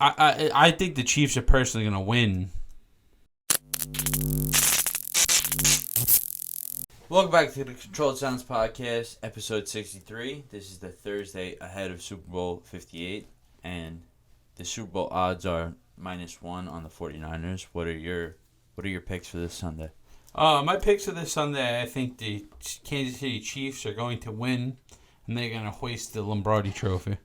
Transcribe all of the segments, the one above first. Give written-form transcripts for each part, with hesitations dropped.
I think the Chiefs are personally going to win. Welcome back to the Controlled Sounds Podcast, episode 63. This is the Thursday ahead of Super Bowl 58, and the Super Bowl odds are -1 on the 49ers. What are your picks for this Sunday? My picks for this Sunday, I think the Kansas City Chiefs are going to win, and they're going to hoist the Lombardi Trophy.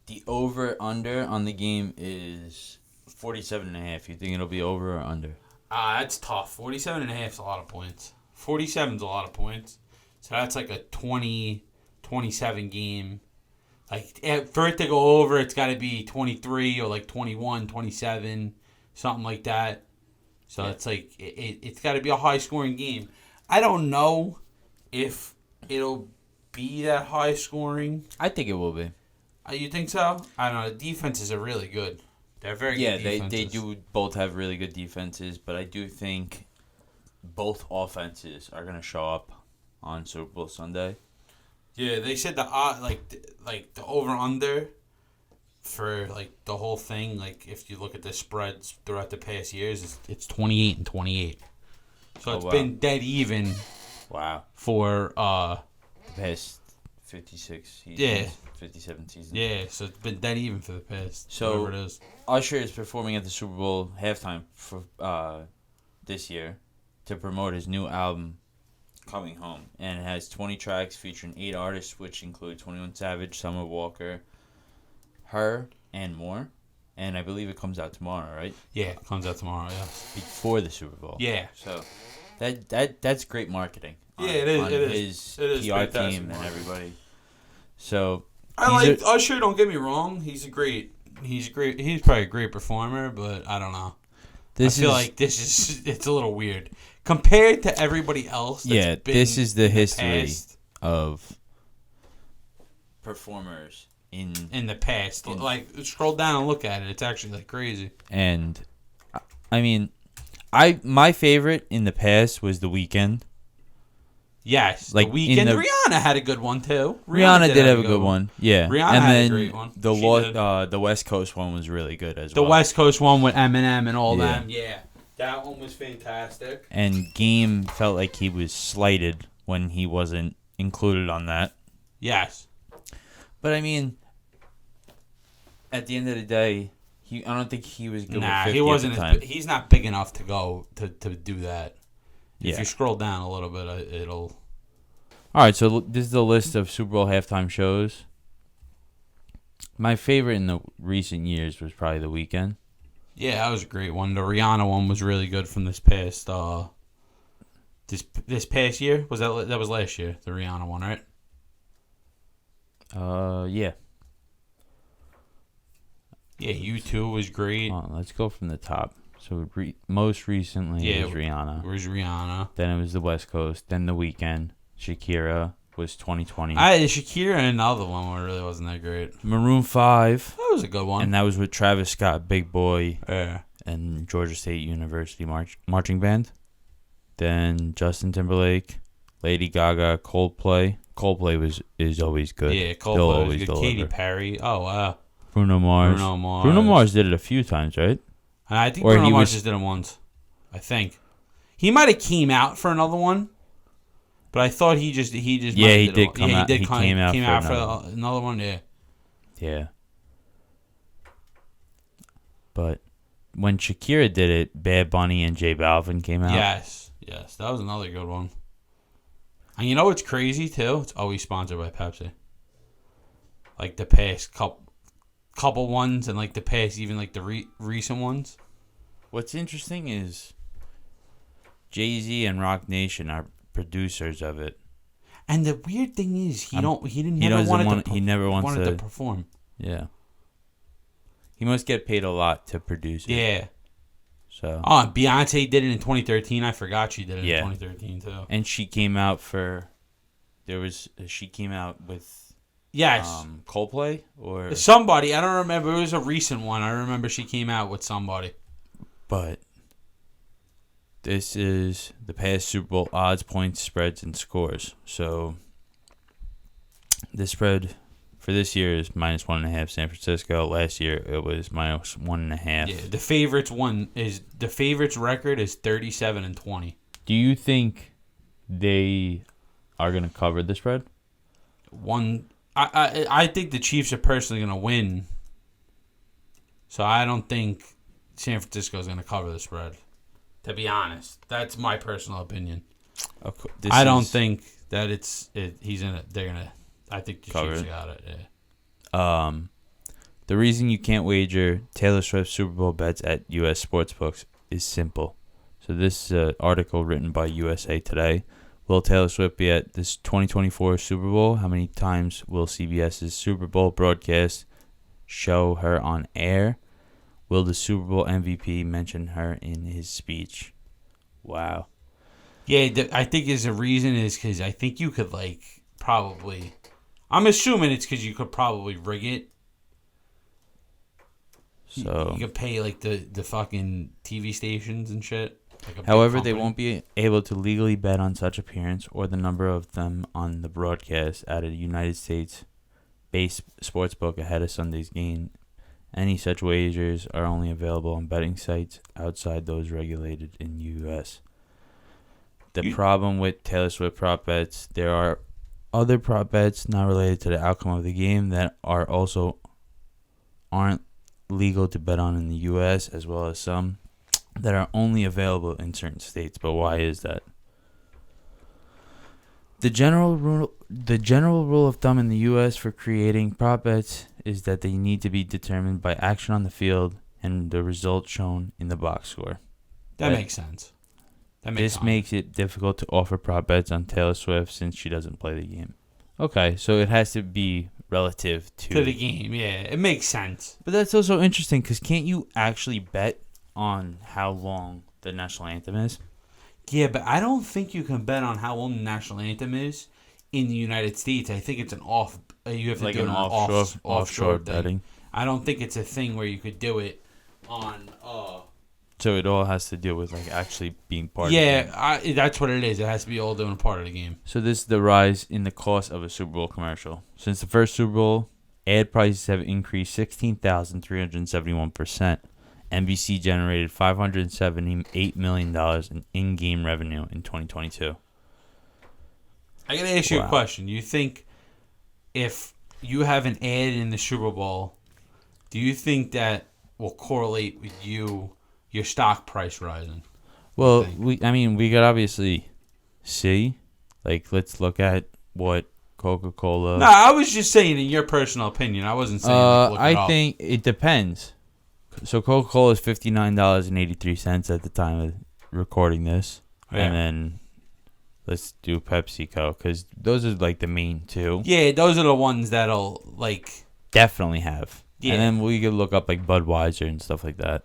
The over-under on the game is 47.5. You think it'll be over or under? That's tough. 47.5 is a lot of points. 47 is a lot of points. So that's like a 20-27 game. Like, for it to go over, it's got to be 23 or like 21, 27, something like that. So yeah. It's like, it's got to be a high-scoring game. I don't know if it'll be that high-scoring. I think it will be. You think so? I don't know. The defenses are really good. They're very good defenses. Yeah, they do both have really good defenses, but I do think both offenses are going to show up on Super Bowl Sunday. Yeah, they said the over-under for like the whole thing, like if you look at the spreads throughout the past years, it's 28-28. So it's been dead even. Wow. For the past 56 seasons. Yeah. 57 seasons. Yeah, so it's been dead even for the past. So whatever it is. Usher is performing at the Super Bowl halftime for this year to promote his new album, Coming Home, and it has 20 tracks featuring 8 artists, which include 21 Savage, Summer Walker, Her, and more. And I believe it comes out tomorrow, right? Yeah, it comes out tomorrow. Yes. Before the Super Bowl. Yeah. So that's great marketing. Yeah, it is. On his PR team and everybody. So I like Usher. Don't get me wrong. He's probably a great performer, but I don't know. I feel like it's a little weird compared to everybody else. This is the history of performers in the past. Like, scroll down and look at it. It's actually like crazy. And I mean, my favorite in the past was The Weeknd. Yes, like The Weeknd. Rihanna had a good one too. Rihanna did have a good one. Yeah, Rihanna had a great one. The West Coast one was really good as well. The West Coast one with Eminem and all them. Yeah, that one was fantastic. And Game felt like he was slighted when he wasn't included on that. Yes, but I mean, at the end of the day, I don't think he was good. Nah, he wasn't. He's not big enough to go to do that. If you scroll down a little bit, it'll... All right, so this is the list of Super Bowl halftime shows. My favorite in the recent years was probably The Weeknd. Yeah, that was a great one. The Rihanna one was really good from this past this past year. That was last year, the Rihanna one, right? Yeah. Yeah, U2 was great. Let's go from the top. So most recently it was Rihanna. It was Rihanna. Then it was the West Coast. Then The Weeknd. Shakira was 2020. Shakira and another one where it really wasn't that great. Maroon 5. That was a good one. And that was with Travis Scott, Big Boy, yeah, and Georgia State University marching band. Then Justin Timberlake, Lady Gaga, Coldplay. Coldplay is always good. Yeah, Coldplay was good. Katy Perry. Oh, wow. Bruno Mars. Bruno Mars did it a few times, right? I think Bruno Mars just did it once. I think he might have came out for another one, but I thought he just he did come out. He came out for another one. Yeah. Yeah. But when Shakira did it, Bad Bunny and J Balvin came out. Yes, that was another good one. And you know what's crazy too? It's always sponsored by Pepsi. Like the past couple ones, and like the past, even like the recent ones. What's interesting is Jay-Z and Rock Nation are producers of it, and the weird thing is he never wanted to perform. Yeah, he must get paid a lot to produce it. Yeah. So. Oh, Beyonce did it in 2013. I forgot she did it in 2013 too. And she came out She came out with. Yes. Coldplay or somebody. I don't remember. It was a recent one. I remember she came out with somebody. But this is the past Super Bowl odds, points, spreads, and scores. So the spread for this year is -1.5 San Francisco. Last year it was -1.5. Yeah, the favorites record is 37-20. Do you think they are going to cover the spread? I think the Chiefs are personally going to win. So I don't think San Francisco is going to cover the spread. To be honest, that's my personal opinion. I don't think that they're gonna. I think the cover Chiefs it. got it. Yeah. The reason you can't wager Taylor Swift Super Bowl bets at U.S. sportsbooks is simple. So this is an article written by USA Today. Will Taylor Swift be at this 2024 Super Bowl? How many times will CBS's Super Bowl broadcast show her on air? Will the Super Bowl MVP mention her in his speech? Wow. Yeah, I think there's a reason is because I think you could probably. I'm assuming it's because you could probably rig it. So you could pay the fucking TV stations and shit. However, they won't be able to legally bet on such appearance or the number of them on the broadcast at a United States-based sportsbook ahead of Sunday's game. Any such wagers are only available on betting sites outside those regulated in the U.S. The problem with Taylor Swift prop bets, there are other prop bets not related to the outcome of the game that aren't legal to bet on in the U.S., as well as some that are only available in certain states. But why is that? The general rule of thumb in the U.S. for creating prop bets is that they need to be determined by action on the field and the result shown in the box score. That makes sense. This makes it difficult to offer prop bets on Taylor Swift since she doesn't play the game. Okay, so it has to be relative to the game. Yeah, it makes sense. But that's also interesting because can't you actually bet on how long the national anthem is? Yeah, but I don't think you can bet on how long the national anthem is in the United States. I think it's you have to do an offshore betting. I don't think it's a thing where you could do it on. So it all has to do with actually being part of the game. Yeah, that's what it is. It has to be all doing a part of the game. So this is the rise in the cost of a Super Bowl commercial. Since the first Super Bowl, ad prices have increased 16,371%. NBC generated $578 million in in-game revenue in 2022. I gotta ask you a question. You think if you have an ad in the Super Bowl, do you think that will correlate with your stock price rising? Well, we could obviously see. Let's look at what Coca-Cola. No, I was just saying in your personal opinion. I wasn't saying. I think it depends. So Coca-Cola is $59.83 at the time of recording this, and then let's do PepsiCo because those are the main two. Yeah, those are the ones that'll definitely have. Yeah. And then we could look up Budweiser and stuff like that.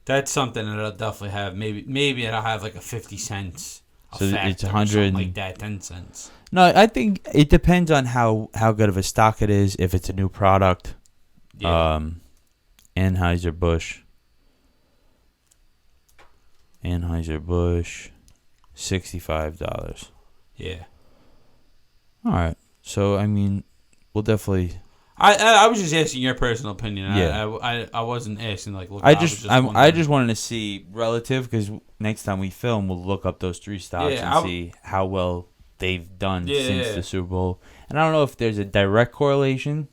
That's something that I'll definitely have. Maybe it'll have a 50 cents. So it's 100 like that, 10 cents. No, I think it depends on how good of a stock it is. If it's a new product, Anheuser-Busch, $65. Yeah. All right. So we'll definitely. I was just asking your personal opinion. Yeah. I wasn't asking look. I just wanted to see relative because next time we film, we'll look up those three stocks and see how well they've done since the Super Bowl. And I don't know if there's a direct correlation,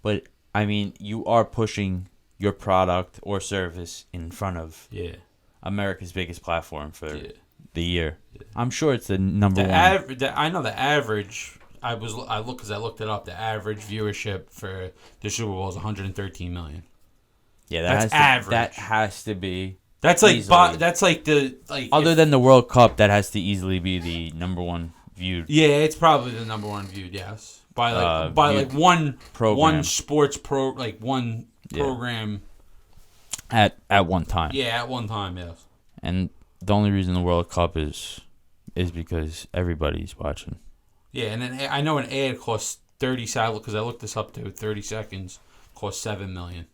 but you are pushing your product or service in front of America's biggest platform for the year. Yeah. I'm sure it's the number one. I know the average. I looked it up. The average viewership for the Super Bowl is 113 million. Yeah, that's average. That has to be. That's Other than the World Cup, that has to easily be the number one viewed. Yeah, it's probably the number one viewed. Yes, by one program. One sports program at one time. Yeah, at one time, yes. And the only reason the World Cup is because everybody's watching. Yeah, and then I know an ad costs 30 seconds because I looked this up too. 30 seconds costs $7 million.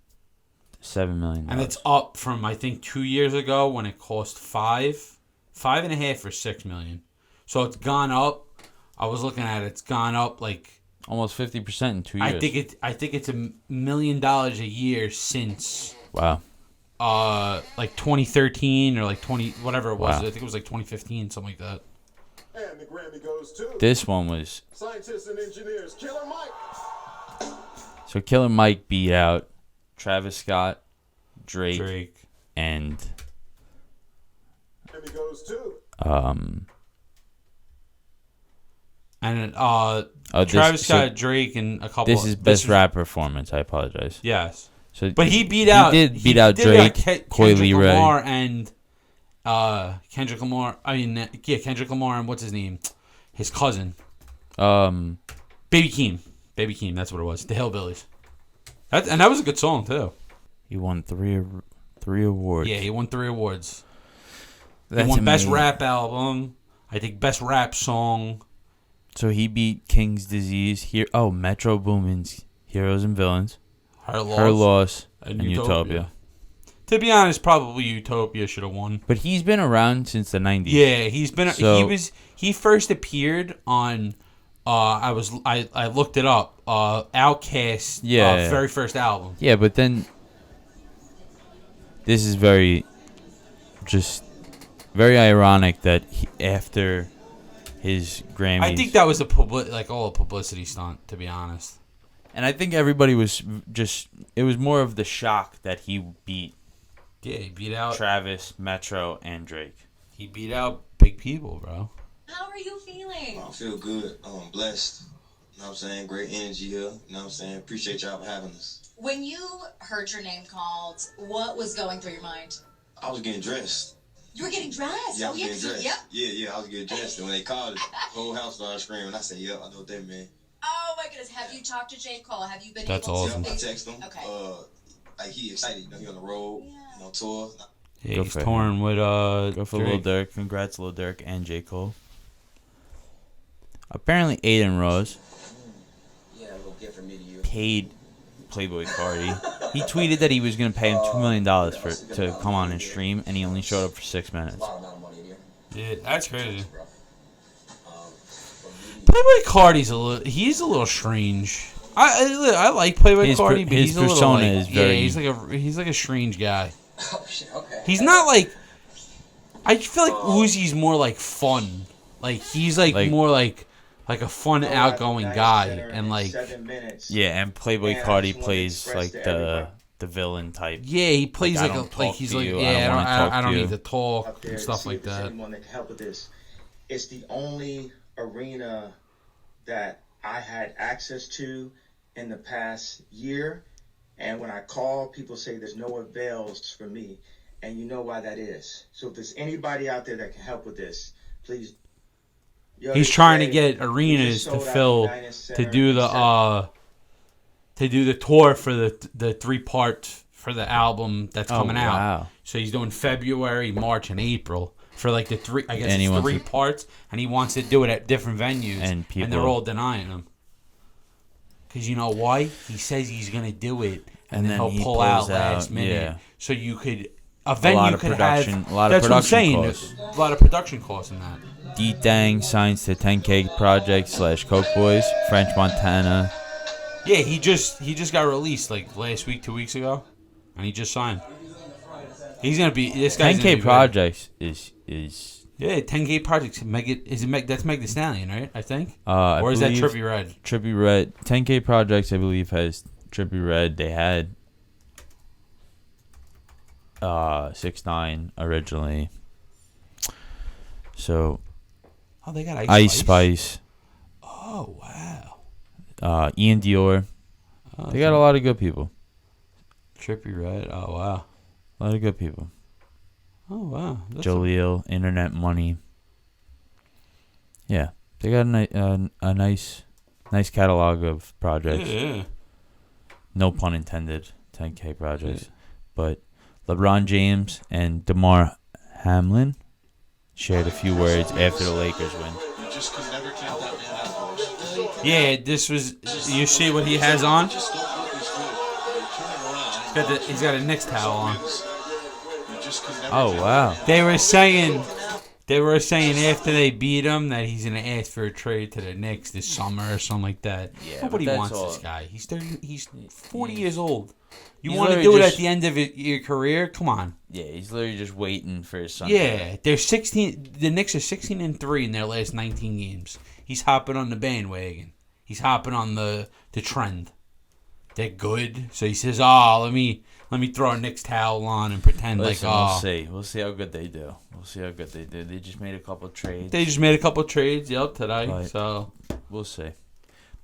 $7 million. And it's up from I think 2 years ago when it cost $5.5 or $6 million. So it's gone up. I was looking at it. It's gone up almost 50% in 2 years. I think it's $1 million a year since Wow. like 2013 or like 20 whatever it was. Wow. I think it was like 2015, something like that. And the Grammy goes to This one was scientists and engineers, Killer Mike. so Killer Mike beat out Travis Scott, Drake. And Grammy goes to Travis Scott, Drake, and a couple. This is best rap performance. I apologize. Yes, So, but he beat out. He did beat out Drake, Coi Kendrick Leray, Lamar, and Kendrick Lamar. Kendrick Lamar and what's his name? His cousin, Baby Keem. Baby Keem. That's what it was. The Hillbillies. That was a good song too. He won three awards. Yeah, he won 3 awards. That's he won amazing. Best Rap Album. I think Best Rap Song. So he beat King's Disease. Metro Boomin's Heroes and Villains. Her Loss, and Utopia. To be honest, probably Utopia should have won. But he's been around since the 90s. Yeah, he's been. So, He first appeared on. I looked it up. Outkast. Very first album. Yeah, but then this is very ironic that after his Grammys, I think that was a publicity stunt. To be honest. and I think everybody was it was more of the shock that he beat. Yeah, he beat out Travis, Metro, and Drake. He beat out big people, bro. How are you feeling? I feel good. I'm blessed. You know what I'm saying? Great energy here. You know what I'm saying? Appreciate y'all for having us. When you heard your name called, what was going through your mind? I was getting dressed. You were getting dressed. Yeah, I Oh, was yeah, getting 'cause dressed. you- yep. Yeah, I was getting dressed. And when they called it, the whole house started screaming. I said, yep, I know what that meant. Oh my goodness. Have you talked to J. Cole? Have you been That's able awesome. to? I text him. Okay. Like he excited. You know, he on the road, Yeah. tour. Yeah, Go he's for him. touring with Go for Lil Drake. Durk. Congrats, Lil Durk and J. Cole. Apparently, Aiden Rose Yeah, a little gift from me to you. paid Playboy Cardi. He tweeted that he was going to pay him $2 million to come on and stream, and he only showed up for 6 minutes. A lot of money in here. Yeah, that's crazy. Bro. Playboy Cardi's he's a little strange. I like Playboy His Cardi, but his he's a little persona like, is very- he's like a strange guy. Oh, shit, okay. He's not like. I feel like Uzi's more like fun. Like he's like more like a fun, outgoing guy, and like Yeah, and Playboy Cardi plays like the villain type. yeah, he plays Like, I like don't a like talk he's to like you, yeah, wanna talk I don't to need you. to talk up there and to stuff see like if there's that. anyone that can help with this. It's the only arena that I had access to in the past year, and when I call, people say there's no avails for me, and you know why that is. So if there's anybody out there that can help with this, please. He's trying to get arenas to fill to do the tour for the 3 part for the album that's coming out. Wow. So he's doing February, March, and April for like the 3. I guess And he it's wants 3 to- parts, and he wants to do it at different venues, And they're people- all denying him. Because you know why? He says he's gonna do it, and then he'll he pull out pulls last out, minute. yeah. So you could a venue lot of could production- have a lot of that's what I'm production saying. costs. A lot of production costs in that. D-Dang signs to 10K Project / Coke Boys, French Montana. Yeah, he just got released like last week, 2 weeks ago, and he just signed. He's gonna be this guy's 10K gonna be Project is yeah, 10K Projects. That's Meg Thee Stallion, right? I think. I Or is that believe Trippie Redd? Trippie Redd. 10K Projects, I believe, has Trippie Redd. They had 6ix9ine originally. So Oh, they got Ice Spice, Oh wow. Ian Dior. Oh, They got a lot of good people. Trippie Redd. Oh wow. A lot of good people. Oh wow. That's Jaleel, Internet Money. Yeah, they got a nice catalog of projects. yeah. No pun intended. 10K projects, but LeBron James and DeMar Hamlin shared a few words after the Lakers win. You just could never count that man out, boys. Yeah, this was. You see what he has on? Just don't look as good. You're turning around. He's got a Knicks towel on. You just could never Oh count wow! They were saying They were saying after they beat him that he's gonna ask for a trade to the Knicks this summer or something like that. Yeah, Nobody but that's wants all- this guy. He's 30. He's 40 years old. You he's want to literally do it just- at the end of your career? Come on. Yeah, he's literally just waiting for his son. Yeah, they're 16. The Knicks are 16-3 in their last 19 games. He's hopping on the bandwagon. He's hopping on the trend. They're good, so he says, "Oh, let me throw a Knicks towel on and pretend Listen, like we'll oh." see. We'll see how good they do. We'll see how good they do. They just made a couple trades. They just made a couple trades, today. Right. So We'll see.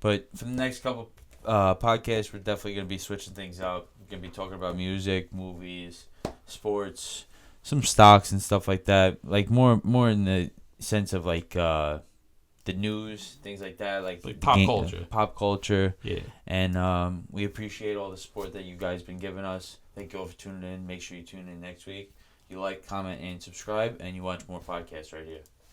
But for the next couple podcasts, we're definitely going to be switching things up. We're going to be talking about music, movies, sports, some stocks and stuff like that. Like more in the sense of like the news, things like that. Like pop culture. Pop culture. yeah. And we appreciate all the support that you guys been giving us. Thank you all for tuning in. Make sure you tune in next week. You like, comment, and subscribe, and you watch more podcasts right here.